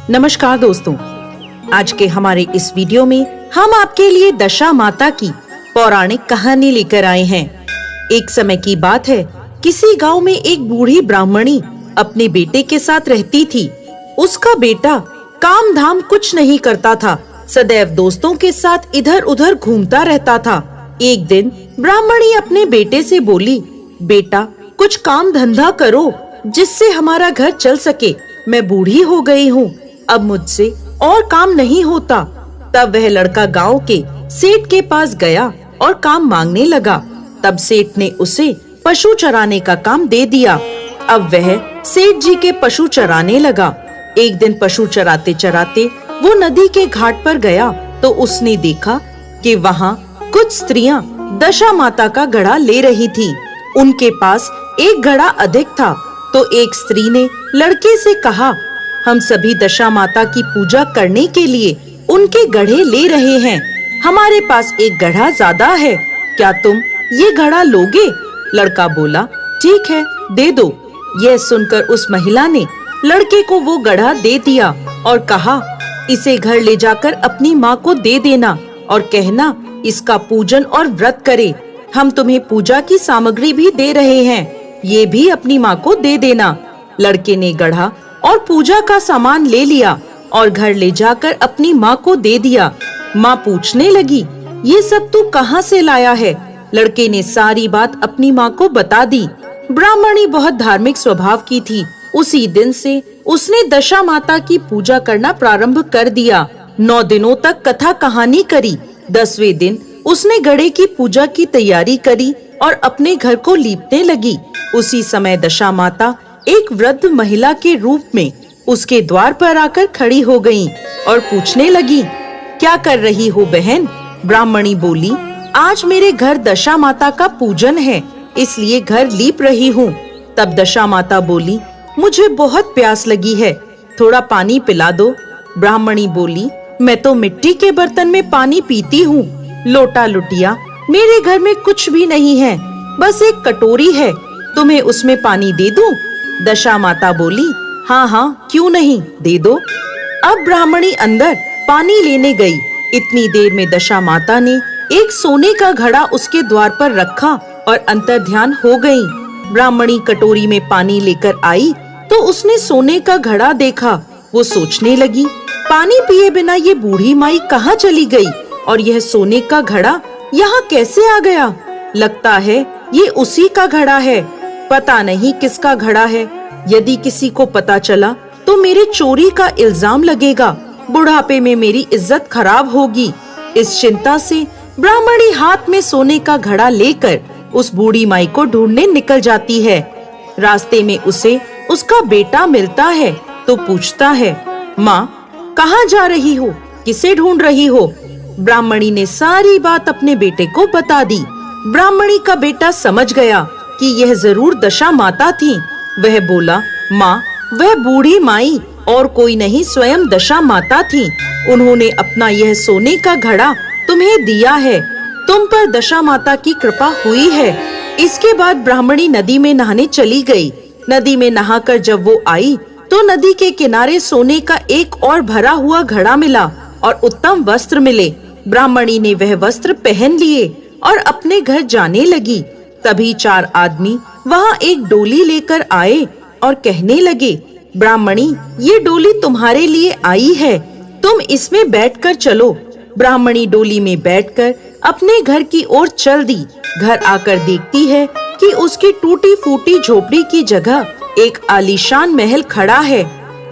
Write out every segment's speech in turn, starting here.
नमस्कार दोस्तों, आज के हमारे इस वीडियो में हम आपके लिए दशा माता की पौराणिक कहानी लेकर आए हैं। एक समय की बात है, किसी गांव में एक बूढ़ी ब्राह्मणी अपने बेटे के साथ रहती थी। उसका बेटा काम धाम कुछ नहीं करता था, सदैव दोस्तों के साथ इधर उधर घूमता रहता था। एक दिन ब्राह्मणी अपने बेटे से बोली, बेटा कुछ काम धंधा करो जिससे हमारा घर चल सके। मैं बूढ़ी हो गई हूँ, अब मुझसे और काम नहीं होता। तब वह लड़का गांव के सेठ के पास गया और काम मांगने लगा। तब सेठ ने उसे पशु चराने का काम दे दिया। अब वह सेठ जी के पशु चराने लगा। एक दिन पशु चराते चराते वो नदी के घाट पर गया तो उसने देखा कि वहाँ कुछ स्त्रियां दशा माता का घड़ा ले रही थी। उनके पास एक घड़ा अधिक था तो एक स्त्री ने लड़के से कहा, हम सभी दशा माता की पूजा करने के लिए उनके घड़े ले रहे हैं। हमारे पास एक घड़ा ज्यादा है, क्या तुम ये घड़ा लोगे? लड़का बोला, ठीक है, दे दो। यह सुनकर उस महिला ने लड़के को वो घड़ा दे दिया और कहा, इसे घर ले जाकर अपनी माँ को दे देना और कहना इसका पूजन और व्रत करे। हम तुम्हें पूजा की सामग्री भी दे रहे हैं, ये भी अपनी माँ को दे देना। लड़के ने घड़ा और पूजा का सामान ले लिया और घर ले जाकर अपनी माँ को दे दिया। माँ पूछने लगी, ये सब तू कहाँ से लाया है? लड़के ने सारी बात अपनी माँ को बता दी। ब्राह्मणी बहुत धार्मिक स्वभाव की थी। उसी दिन से उसने दशा माता की पूजा करना प्रारंभ कर दिया। 9 दिनों तक कथा कहानी करी। 10वें दिन उसने घड़े की पूजा की तैयारी करी और अपने घर को लीपने लगी। उसी समय दशा माता एक वृद्ध महिला के रूप में उसके द्वार पर आकर खड़ी हो गईं और पूछने लगी, क्या कर रही हो बहन? ब्राह्मणी बोली, आज मेरे घर दशा माता का पूजन है, इसलिए घर लीप रही हूँ। तब दशा माता बोली, मुझे बहुत प्यास लगी है, थोड़ा पानी पिला दो। ब्राह्मणी बोली, मैं तो मिट्टी के बर्तन में पानी पीती हूँ, लोटा लुटिया मेरे घर में कुछ भी नहीं है, बस एक कटोरी है, तुम्हें उसमें पानी दे दूं? दशा माता बोली, हाँ हाँ, क्यों नहीं, दे दो। अब ब्राह्मणी अंदर पानी लेने गई। इतनी देर में दशा माता ने एक सोने का घड़ा उसके द्वार पर रखा और अंतर ध्यान हो गई। ब्राह्मणी कटोरी में पानी लेकर आई तो उसने सोने का घड़ा देखा। वो सोचने लगी, पानी पिए बिना ये बूढ़ी माई कहाँ चली गई और यह सोने का घड़ा यहाँ कैसे आ गया? लगता है ये उसी का घड़ा है, पता नहीं किसका घड़ा है। यदि किसी को पता चला तो मेरे चोरी का इल्जाम लगेगा, बुढ़ापे में मेरी इज्जत खराब होगी। इस चिंता से ब्राह्मणी हाथ में सोने का घड़ा लेकर उस बूढ़ी माई को ढूंढने निकल जाती है। रास्ते में उसे उसका बेटा मिलता है तो पूछता है, माँ कहाँ जा रही हो, किसे ढूंढ रही हो? ब्राह्मणी ने सारी बात अपने बेटे को बता दी। ब्राह्मणी का बेटा समझ गया कि यह जरूर दशा माता थी। वह बोला, माँ वह बूढ़ी माई और कोई नहीं, स्वयं दशा माता थी। उन्होंने अपना यह सोने का घड़ा तुम्हें दिया है, तुम पर दशा माता की कृपा हुई है। इसके बाद ब्राह्मणी नदी में नहाने चली गई। नदी में नहाकर जब वो आई तो नदी के किनारे सोने का एक और भरा हुआ घड़ा मिला और उत्तम वस्त्र मिले। ब्राह्मणी ने वह वस्त्र पहन लिए और अपने घर जाने लगी। तभी 4 आदमी वहाँ एक डोली लेकर आए और कहने लगे, ब्राह्मणी ये डोली तुम्हारे लिए आई है, तुम इसमें बैठकर चलो। ब्राह्मणी डोली में बैठकर अपने घर की ओर चल दी। घर आकर देखती है कि उसकी टूटी फूटी झोपड़ी की जगह एक आलीशान महल खड़ा है।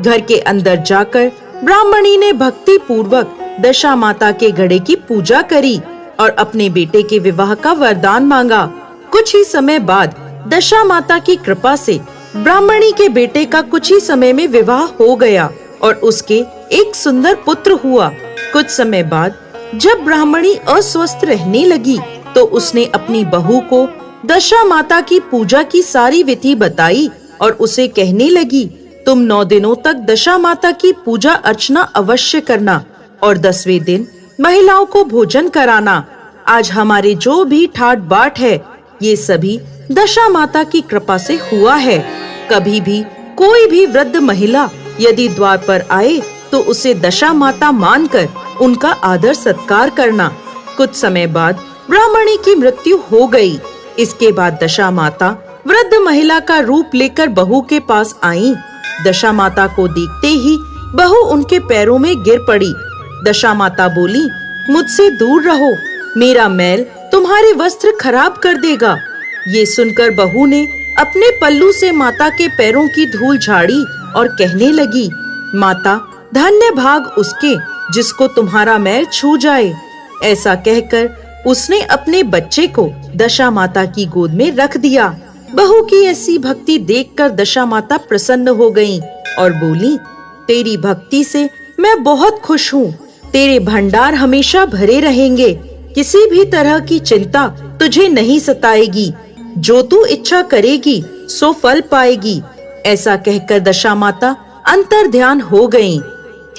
घर के अंदर जाकर ब्राह्मणी ने भक्ति पूर्वक दशा माता के घड़े की पूजा करी और अपने बेटे के विवाह का वरदान मांगा। कुछ ही समय बाद दशा माता की कृपा से ब्राह्मणी के बेटे का कुछ ही समय में विवाह हो गया और उसके एक सुंदर पुत्र हुआ। कुछ समय बाद जब ब्राह्मणी अस्वस्थ रहने लगी तो उसने अपनी बहू को दशा माता की पूजा की सारी विधि बताई और उसे कहने लगी, तुम 9 दिनों तक दशा माता की पूजा अर्चना अवश्य करना और 10वें दिन महिलाओं को भोजन कराना। आज हमारे जो भी ठाट बाट है ये सभी दशा माता की कृपा से हुआ है। कभी भी कोई भी वृद्ध महिला यदि द्वार पर आए तो उसे दशा माता मानकर उनका आदर सत्कार करना। कुछ समय बाद ब्राह्मणी की मृत्यु हो गई। इसके बाद दशा माता वृद्ध महिला का रूप लेकर बहू के पास आईं। दशा माता को देखते ही बहू उनके पैरों में गिर पड़ी। दशा माता बोली, मुझसे दूर रहो, मेरा मैल तुम्हारे वस्त्र खराब कर देगा। ये सुनकर बहू ने अपने पल्लू से माता के पैरों की धूल झाड़ी और कहने लगी, माता, धन्य भाग उसके जिसको तुम्हारा मैल छू जाए। ऐसा कहकर उसने अपने बच्चे को दशा माता की गोद में रख दिया। बहू की ऐसी भक्ति देखकर दशा माता प्रसन्न हो गईं और बोली, तेरी भक्ति से मैं बहुत खुश हूँ। तेरे भंडार हमेशा भरे रहेंगे। किसी भी तरह की चिंता तुझे नहीं सताएगी। जो तू इच्छा करेगी सो फल पाएगी। ऐसा कहकर दशा माता अंतर ध्यान हो गईं।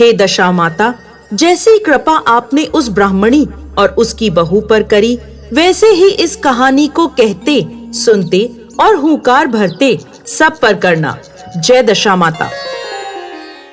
हे दशा माता, जैसी कृपा आपने उस ब्राह्मणी और उसकी बहू पर करी, वैसे ही इस कहानी को कहते, सुनते और हुंकार भरते सब पर करना। जय दशा माता।